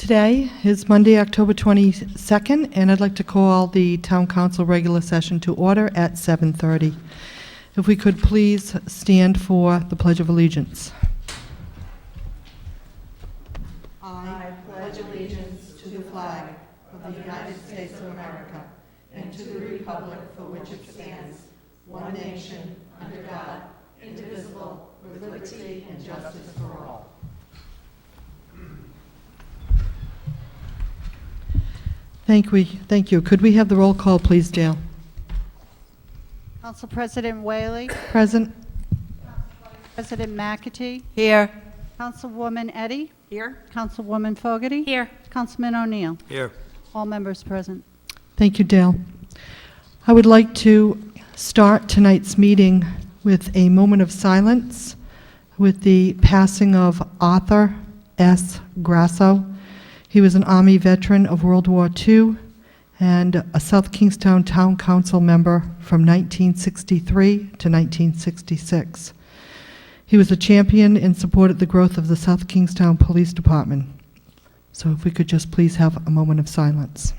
Today is Monday, October 22nd, and I'd like to call the Town Council regular session to order at 7:30. If we could please stand for the Pledge of Allegiance. I pledge allegiance to the flag of the United States of America and to the republic for which it stands, one nation, under God, indivisible, with liberty and justice for all. Thank you. Could we have the roll call, please, Dale? Council President Whaley. Present. President McAtee. Here. Councilwoman Eddy. Here. Councilwoman Fogarty. Here. Councilman O'Neill. Here. All members present. Thank you, Dale. I would like to start tonight's meeting with a moment of silence with the passing of Arthur S. Grasso. He was an Army veteran of World War II and a South Kingstown Town Council member from 1963 to 1966. He was a champion and supported the growth of the South Kingstown Police Department. So if we could just please have a moment of silence.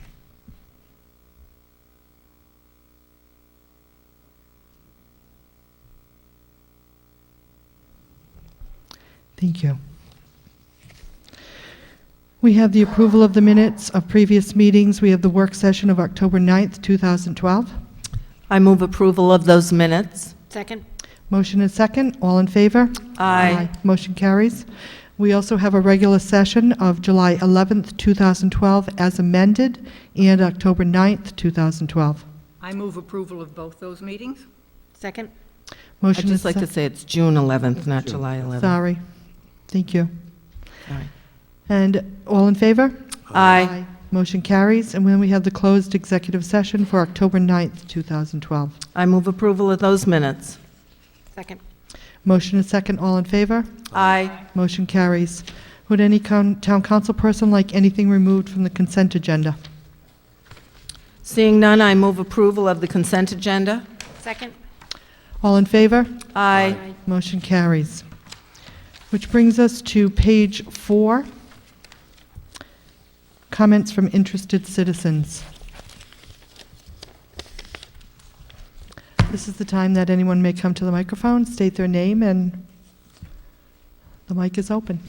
Thank you. We have the approval of the minutes of previous meetings. We have the work session of October 9th, 2012. I move approval of those minutes. Second. Motion is second. All in favor? Aye. Motion carries. We also have a regular session of July 11th, 2012 as amended, and October 9th, 2012. I move approval of both those meetings. Second. Motion I'd is just like to say it's June 11th, not July 11th. Sorry. Thank you. Sorry. And all in favor? Aye. Motion carries. And then we have the closed executive session for October 9th, 2012. I move approval of those minutes. Second. Motion is second. All in favor? Aye. Motion carries. Would any town council person like anything removed from the consent agenda? Seeing none, I move approval of the consent agenda. Second. All in favor? Aye. Motion carries. Which brings us to page 4. Comments from interested citizens. This is the time that anyone may come to the microphone, state their name, and the mic is open.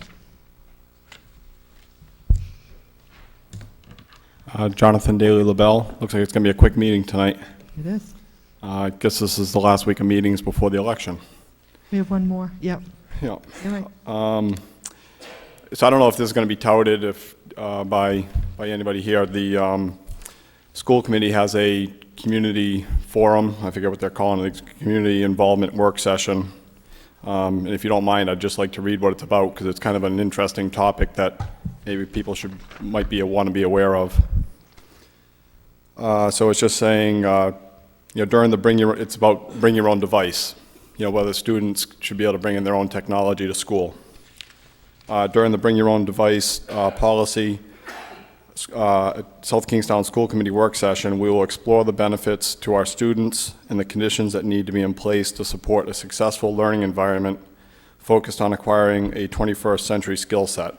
Jonathan Daly LaBelle. Looks like it's going to be a quick meeting tonight. It is. I guess this is the last week of meetings before the election. We have one more. Yep. Yeah. You're right. So I don't know if this is going to be touted by anybody here. The school committee has a community forum. I forget what they're calling it. Community involvement work session. And if you don't mind, I'd just like to read what it's about because it's kind of an interesting topic that maybe people want to be aware of. So it's just saying, during it's about bring your own device. Whether students should be able to bring in their own technology to school. During the bring your own device policy, South Kingstown School Committee work session, we will explore the benefits to our students and the conditions that need to be in place to support a successful learning environment focused on acquiring a 21st century skill set.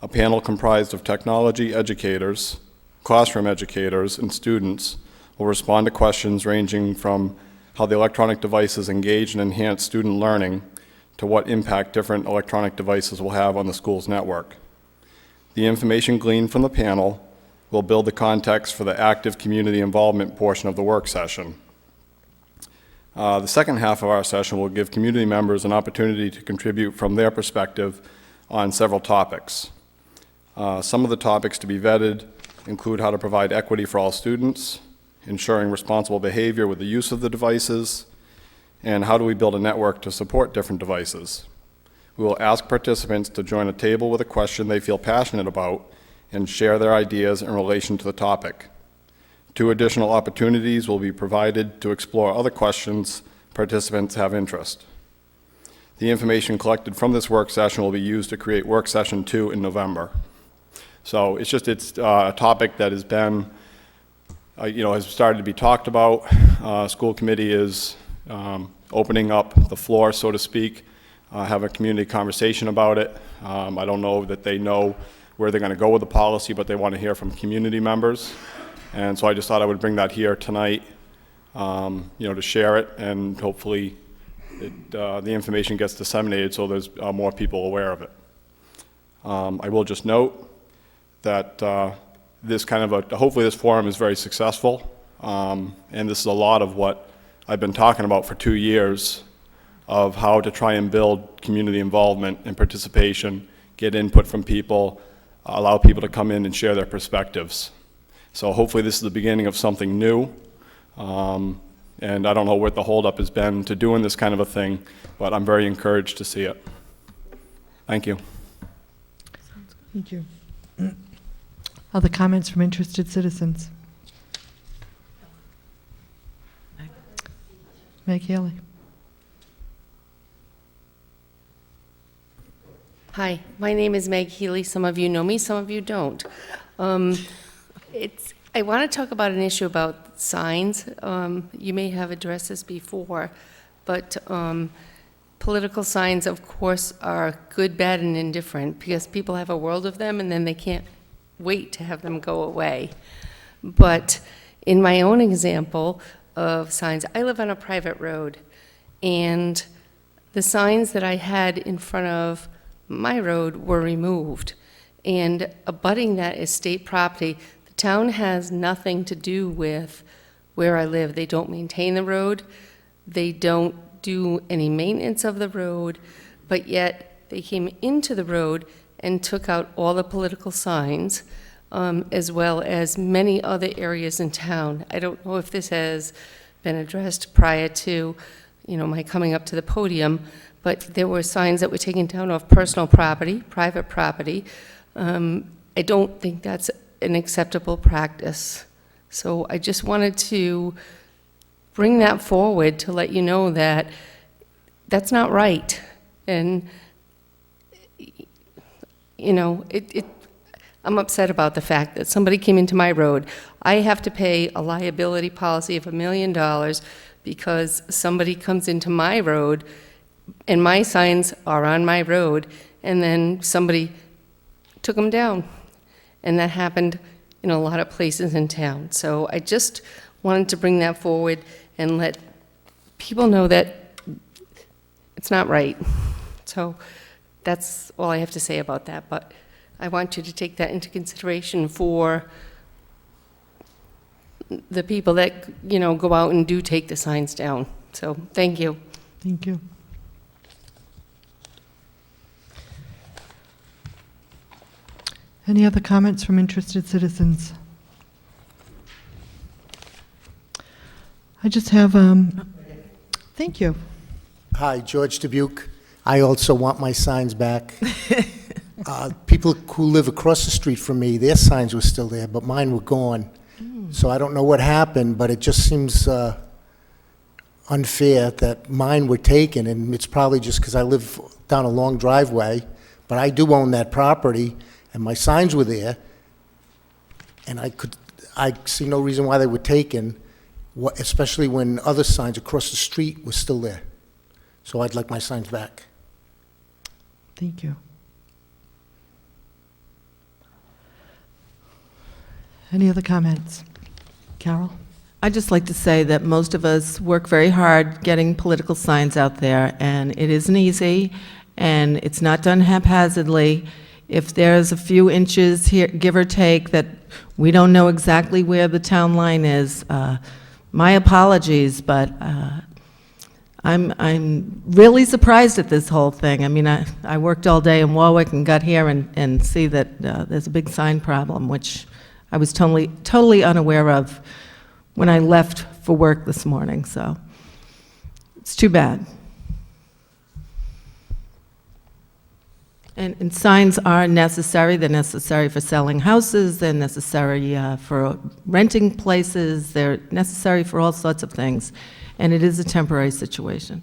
A panel comprised of technology educators, classroom educators, and students will respond to questions ranging from how the electronic devices engage and enhance student learning to what impact different electronic devices will have on the school's network. The information gleaned from the panel will build the context for the active community involvement portion of the work session. The second half of our session will give community members an opportunity to contribute from their perspective on several topics. Some of the topics to be vetted include how to provide equity for all students, ensuring responsible behavior with the use of the devices, and how do we build a network to support different devices. We will ask participants to join a table with a question they feel passionate about and share their ideas in relation to the topic. 2 additional opportunities will be provided to explore other questions participants have interest. The information collected from this work session will be used to create work session 2 in November. So it's a topic that has been has started to be talked about. School committee is opening up the floor, so to speak, have a community conversation about it. I don't know that they know where they're going to go with the policy, but they want to hear from community members. And so I just thought I would bring that here tonight, to share it, and hopefully the information gets disseminated so there's more people aware of it. I will just note that hopefully this forum is very successful, and this is a lot of what I've been talking about for 2 years, of how to try and build community involvement and participation, get input from people, allow people to come in and share their perspectives. So hopefully this is the beginning of something new, and I don't know what the holdup has been to doing this kind of a thing, but I'm very encouraged to see it. Thank you. Thank you. Other comments from interested citizens? Meg Haley. Hi, my name is Meg Healy. Some of you know me, some of you don't. I want to talk about an issue about signs. You may have addressed this before, but political signs, of course, are good, bad, and indifferent, because people have a world of them and then they can't wait to have them go away. But in my own example of signs, I live on a private road, and the signs that I had in front of my road were removed, and abutting that is state property. The town has nothing to do with where I live. They don't maintain the road, they don't do any maintenance of the road, but yet they came into the road and took out all the political signs, as well as many other areas in town. I don't know if this has been addressed prior to, my coming up to the podium, but there were signs that were taken down off personal property, private property. I don't think that's an acceptable practice. So I just wanted to bring that forward to let you know that that's not right. And, I'm upset about the fact that somebody came into my road. I have to pay a liability policy of $1 million because somebody comes into my road and my signs are on my road, and then somebody took them down. And that happened in a lot of places in town. So I just wanted to bring that forward and let people know that it's not right. So that's all I have to say about that, but I want you to take that into consideration for the people that, go out and do take the signs down. So thank you. Thank you. Any other comments from interested citizens? I just have, thank you. Hi, George Dubuque. I also want my signs back. People who live across the street from me, their signs were still there, but mine were gone. So I don't know what happened, but it just seems unfair that mine were taken, and it's probably just because I live down a long driveway, but I do own that property, and my signs were there, and I see no reason why they were taken, especially when other signs across the street were still there. So I'd like my signs back. Thank you. Any other comments? Carol? I'd just like to say that most of us work very hard getting political signs out there, and it isn't easy, and it's not done haphazardly. If there's a few inches here, give or take, that we don't know exactly where the town line is, my apologies, but I'm really surprised at this whole thing. I mean, I worked all day in Warwick and got here and see that there's a big sign problem, which I was totally unaware of when I left for work this morning, so it's too bad. And signs are necessary. They're necessary for selling houses, they're necessary for renting places, they're necessary for all sorts of things, and it is a temporary situation.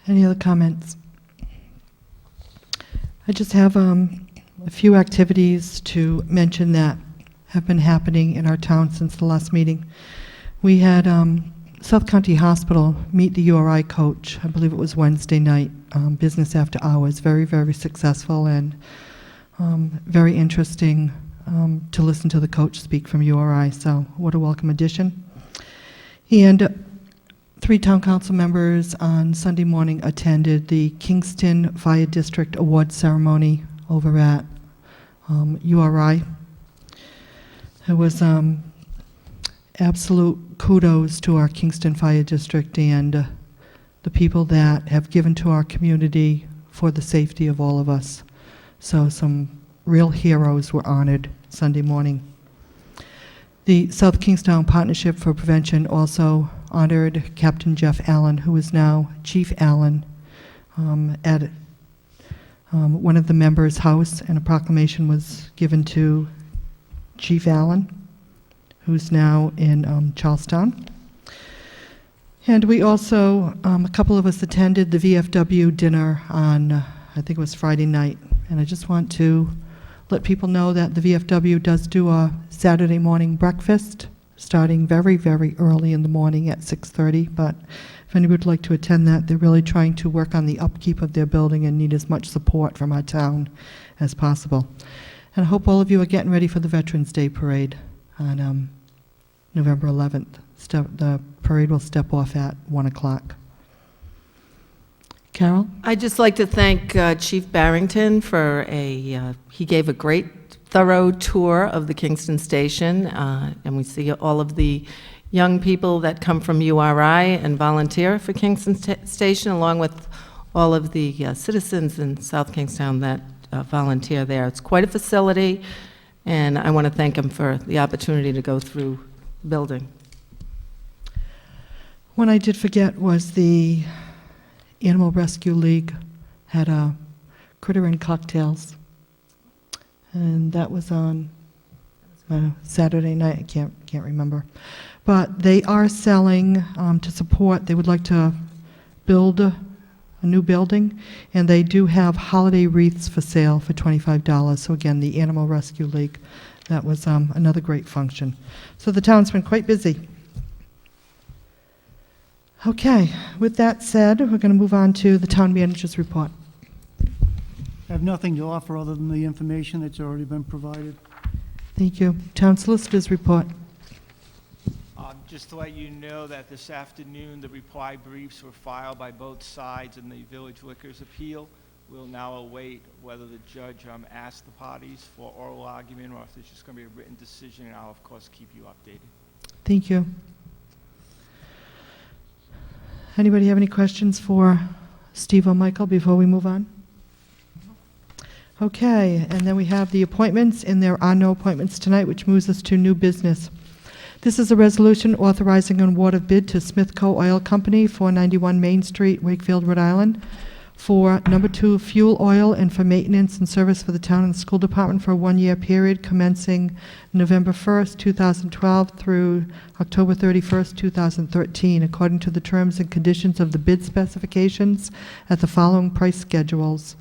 Any other comments? I just have a few activities to mention that have been happening in our town since the last meeting. We had South County Hospital meet the URI coach, I believe it was Wednesday night, business after hours. Very, very successful and very interesting to listen to the coach speak from URI. So what a welcome addition. And 3 town council members on Sunday morning attended the Kingston Fire District Award ceremony over at URI. It was absolute kudos to our Kingston Fire District and the people that have given to our community for the safety of all of us. So some real heroes were honored Sunday morning. The South Kingstown Partnership for Prevention also honored Captain Jeff Allen, who is now Chief Allen, at one of the members' house, and a proclamation was given to Chief Allen, who's now in Charlestown. And we also, a couple of us attended the VFW dinner on, I think it was Friday night, and I just want to let people know that the VFW does do a Saturday morning breakfast, starting very, very early in the morning at 6:30, but if anybody would like to attend that, they're really trying to work on the upkeep of their building and need as much support from our town as possible. And I hope all of you are getting ready for the Veterans Day Parade on November 11th. The parade will step off at 1 o'clock. Carol? I'd just like to thank Chief Barrington for he gave a great, thorough tour of the Kingston Station, and we see all of the young people that come from URI and volunteer for Kingston Station, along with all of the citizens in South Kingstown that volunteer there. It's quite a facility, and I want to thank him for the opportunity to go through the building. One I did forget was the Animal Rescue League had a critter and cocktails, and that was on Saturday night. I can't remember, but they are selling to support. They would like to build a new building, and they do have holiday wreaths for sale for $25. So again, the Animal Rescue League, that was another great function. So the town's been quite busy. Okay, with that said, we're going to move on to the town manager's report. I have nothing to offer other than the information that's already been provided. Thank you. Town solicitor's report. Just to let you know that this afternoon, the reply briefs were filed by both sides in the Village Liquors appeal. We'll now await whether the judge asks the parties for oral argument or if there's just going to be a written decision, and I'll, of course, keep you updated. Thank you. Anybody have any questions for Steve or Michael before we move on? Okay, and then we have the appointments, and there are no appointments tonight, which moves us to new business. This is a resolution authorizing an award of bid to Smithco Oil Company, 491 Main Street, Wakefield, Rhode Island, for number 2 fuel oil and for maintenance and service for the town and the school department for a 1-year period commencing November 1st, 2012 through October 31st, 2013, according to the terms and conditions of the bid specifications at the following price schedules.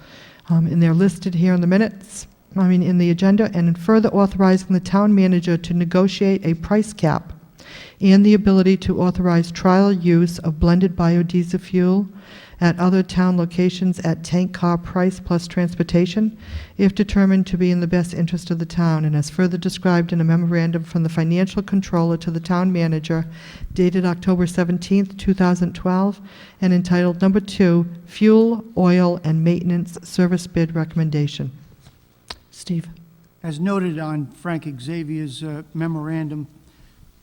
And they're listed here in the minutes, in the agenda, and further authorizing the town manager to negotiate a price cap and the ability to authorize trial use of blended biodiesel fuel at other town locations at tank car price plus transportation, if determined to be in the best interest of the town, and as further described in a memorandum from the financial controller to the town manager dated October 17th, 2012, and entitled Number 2, Fuel, Oil, and Maintenance Service Bid Recommendation. Steve. As noted on Frank Xavier's memorandum,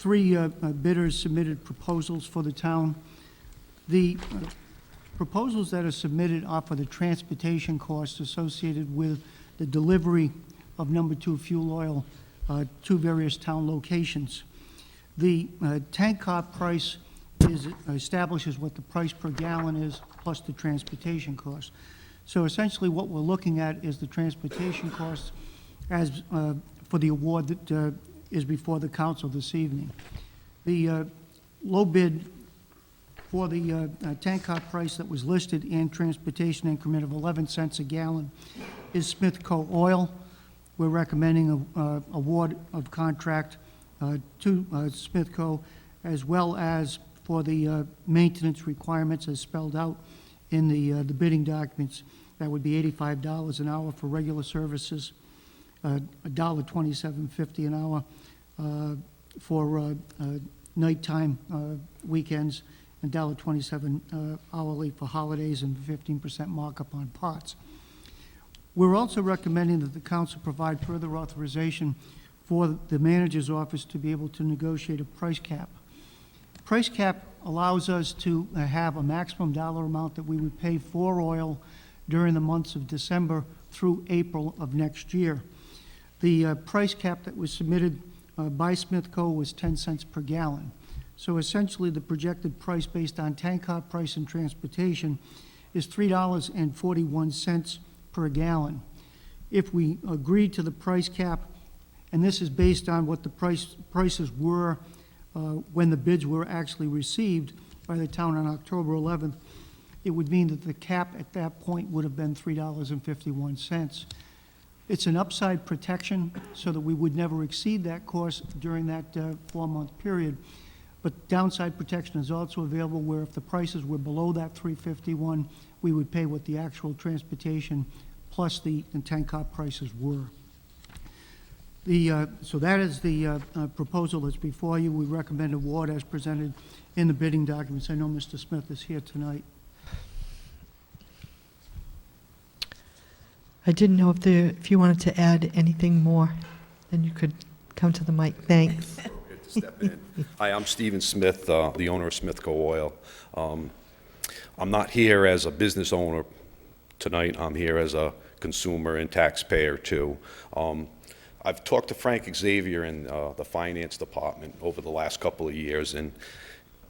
3 bidders submitted proposals for the town. The proposals that are submitted are for the transportation costs associated with the delivery of number 2 fuel oil to various town locations. The tank car price establishes what the price per gallon is plus the transportation cost. So essentially what we're looking at is the transportation costs as for the award that is before the council this evening. The low bid for the tank car price that was listed in transportation increment of 11 cents a gallon is Smithco Oil. We're recommending a award of contract to Smithco, as well as for the maintenance requirements as spelled out in the bidding documents. That would be $85 an hour for regular services, $1.2750 an hour for nighttime weekends, and $1.27 hourly for holidays, and 15% markup on parts. We're also recommending that the council provide further authorization for the manager's office to be able to negotiate a price cap. Price cap allows us to have a maximum dollar amount that we would pay for oil during the months of December through April of next year. The price cap that was submitted by Smithco was 10 cents per gallon. So essentially, the projected price based on tank car price and transportation is $3.41 per gallon. If we agree to the price cap, and this is based on what the prices were when the bids were actually received by the town on October 11th, it would mean that the cap at that point would have been $3.51. It's an upside protection so that we would never exceed that cost during that 4-month period. But downside protection is also available where if the prices were below that $3.51, we would pay what the actual transportation plus the tank car prices were. So that is the proposal that's before you. We recommend award as presented in the bidding documents. I know Mr. Smith is here tonight. I didn't know if you wanted to add anything more, then you could come to the mic. Thanks. To step in. Hi, I'm Stephen Smith, the owner of Smithco Oil. I'm not here as a business owner tonight. I'm here as a consumer and taxpayer too. I've talked to Frank Xavier in the finance department over the last couple of years, and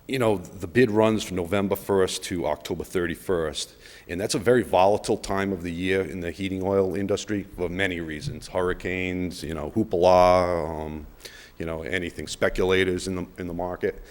you know, the bid runs from November 1st to October 31st, and that's a very volatile time of the year in the heating oil industry for many reasons. Hurricanes, you know, hoopla, you know, anything, speculators in the market.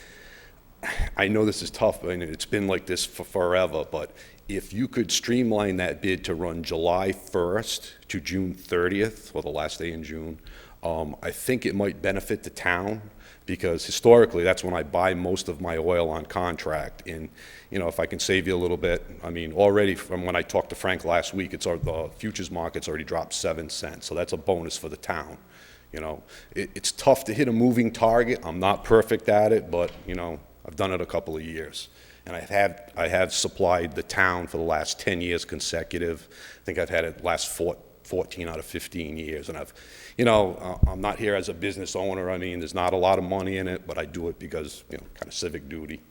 I know this is tough, and it's been like this for forever, but if you could streamline that bid to run July 1st to June 30th, or the last day in June, I think it might benefit the town, because historically that's when I buy most of my oil on contract. And you know, if I can save you a little bit, I mean, already from when I talked to Frank last week, the futures market's already dropped 7 cents, so that's a bonus for the town. You know, it's tough to hit a moving target. I'm not perfect at it, but you know, I've done it a couple of years. And I have supplied the town for the last 10 years consecutive. I think I've had it last 14 out of 15 years. And you know, I'm not here as a business owner. I mean, there's not a lot of money in it, but I do it because, you know, kind of civic duty.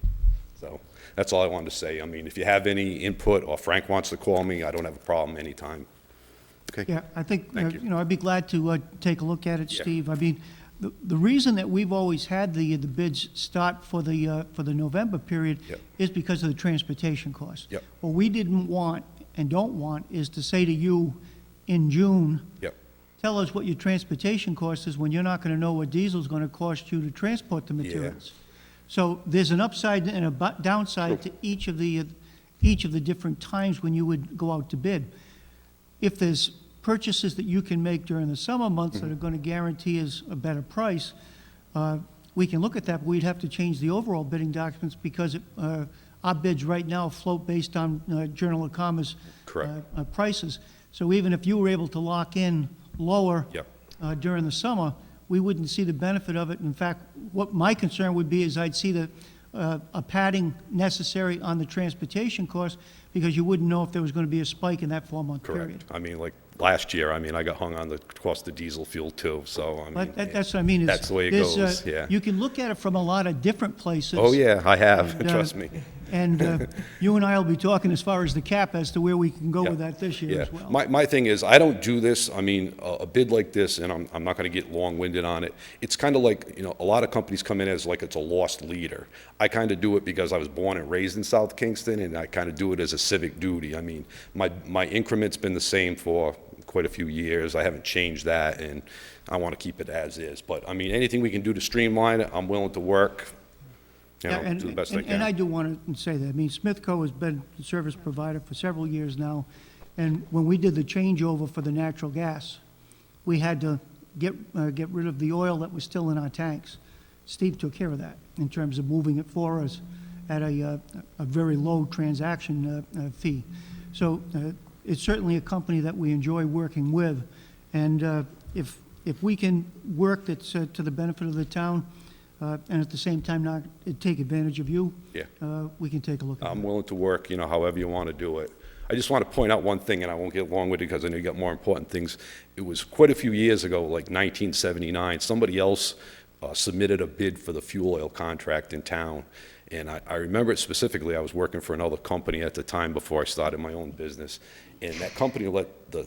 So that's all I wanted to say. I mean, if you have any input or Frank wants to call me, I don't have a problem anytime. Okay. Yeah, I think, Thank you. you know, I'd be glad to take a look at it, Yeah. Steve. I mean, the reason that we've always had the bids start for the November period Yep. is because of the transportation costs. Yep. What we didn't want and don't want is to say to you in June, Yep. tell us what your transportation cost is when you're not going to know what diesel's going to cost you to transport the materials. So there's an upside and a downside to each of the different times when you would go out to bid. If there's purchases that you can make during the summer months that are going to guarantee us a better price, we can look at that, but we'd have to change the overall bidding documents because our bids right now float based on Journal of Commerce Correct. Prices. So even if you were able to lock in lower Yep. during the summer, we wouldn't see the benefit of it. In fact, what my concern would be is I'd see a padding necessary on the transportation costs because you wouldn't know if there was going to be a spike in that 4-month period. Correct. I mean, like last year, I mean, I got hung on the cost of diesel fuel too, so I mean. But that's what I mean. Is That's the way it there's, goes, yeah. You can look at it from a lot of different places. Oh, yeah, I have, And, trust me. And you and I will be talking as far as the cap as to where we can go Yeah. with that this year Yeah. as well. My thing is, I don't do this, I mean, a bid like this, and I'm not gonna get long-winded on it, it's kind of like, you know, a lot of companies come in as like it's a lost leader. I kind of do it because I was born and raised in South Kingston, and I kind of do it as a civic duty. I mean, my increment's been the same for quite a few years. I haven't changed that, and I want to keep it as is. But, I mean, anything we can do to streamline it, I'm willing to work, you know, Yeah, do the best I can. And I do want to say that. I mean, Smithco has been a service provider for several years now, and when we did the changeover for the natural gas, we had to get rid of the oil that was still in our tanks. Steve took care of that in terms of moving it for us, at a very low transaction fee. So it's certainly a company that we enjoy working with, and if we can work that's to the benefit of the town, and at the same time not take advantage of you, Yeah. we can take a look at it. I'm willing to work, however you want to do it. I just want to point out one thing, and I won't get long with it because I know you got more important things. It was quite a few years ago, like 1979, somebody else submitted a bid for the fuel oil contract in town. And I remember it specifically. I was working for another company at the time before I started my own business. And that company let the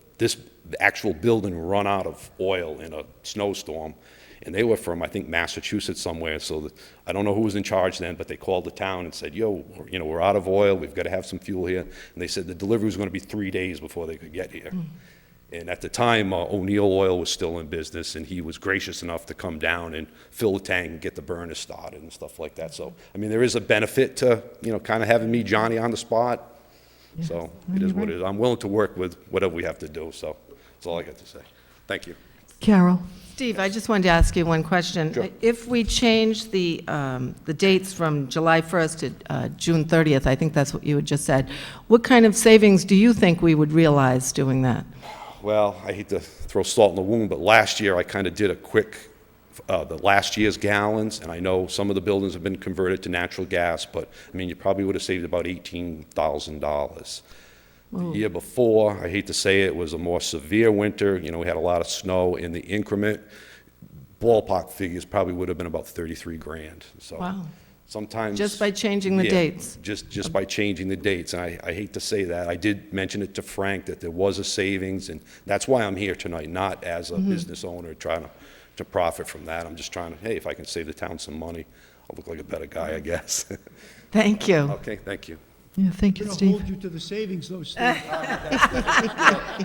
actual building run out of oil in a snowstorm. And they were from, I think, Massachusetts somewhere. So I don't know who was in charge then, but they called the town and said, yo, we're out of oil. We've got to have some fuel here. And they said the delivery was going to be 3 days before they could get here. And at the time, O'Neill Oil was still in business, and he was gracious enough to come down and fill the tank and get the burner started and stuff like that. So, I mean, there is a benefit to, kind of having me, Johnny, on the spot. So it is what it is. I'm willing to work with whatever we have to do, so that's all I got to say. Thank you. Carol? Steve, I just wanted to ask you one question. Sure. If we change the dates from July 1st to June 30th, I think that's what you had just said, what kind of savings do you think we would realize doing that? Well, I hate to throw salt in the wound, but last year I kind of did a quick, the last year's gallons, and I know some of the buildings have been converted to natural gas, but, I mean, you probably would have saved about $18,000. The year before, I hate to say it, was a more severe winter. We had a lot of snow in the increment. Ballpark figures probably would have been about 33 grand. So Wow. sometimes. Just by changing the Yeah, dates? Just by changing the dates. And I hate to say that. I did mention it to Frank that there was a savings, and that's why I'm here tonight, not as a business owner trying to profit from that. I'm just trying to, hey, if I can save the town some money, I'll look like a better guy, I guess. Thank you. Okay, thank you. Yeah, thank you, We're going to Steve. hold you to the savings, though, Steve.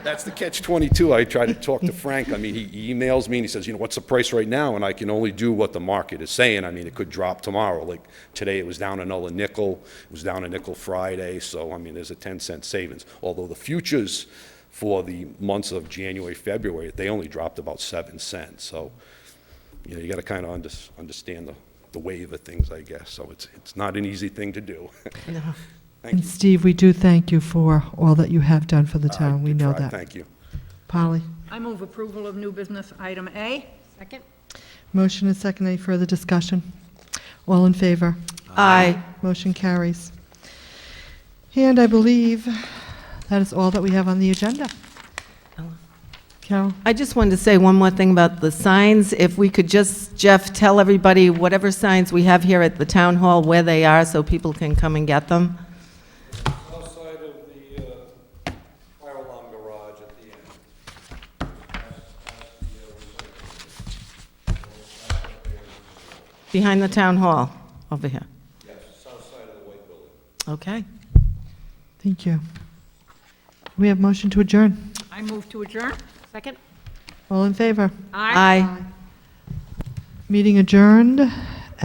That's the catch-22. I try to talk to Frank. I mean, he emails me and he says, what's the price right now? And I can only do what the market is saying. I mean, it could drop tomorrow. Like today, it was down another nickel. It was down a nickel Friday. So, I mean, there's a 10-cent savings. Although the futures for the months of January, February, they only dropped about 7 cents. So, you got to kind of understand the wave of things, I guess. So it's not an easy thing to do. No. Thank And you. Steve, we do thank you for all that you have done for the I town. We did know try. that. Thank you. Polly? I move approval of new business item A. Second? Motion is second. Any further discussion? All in favor? Aye. Motion carries. And I believe that is all that we have on the agenda. Carol? I just wanted to say one more thing about the signs. If we could just, Jeff, tell everybody whatever signs we have here at the town hall, where they are, so people can come and get them. Outside of the fire alarm garage at the end. Behind the town hall, over here. Yes, south side of the white building. Okay. Thank you. We have motion to adjourn. I move to adjourn. Second? All in favor? Aye. Meeting adjourned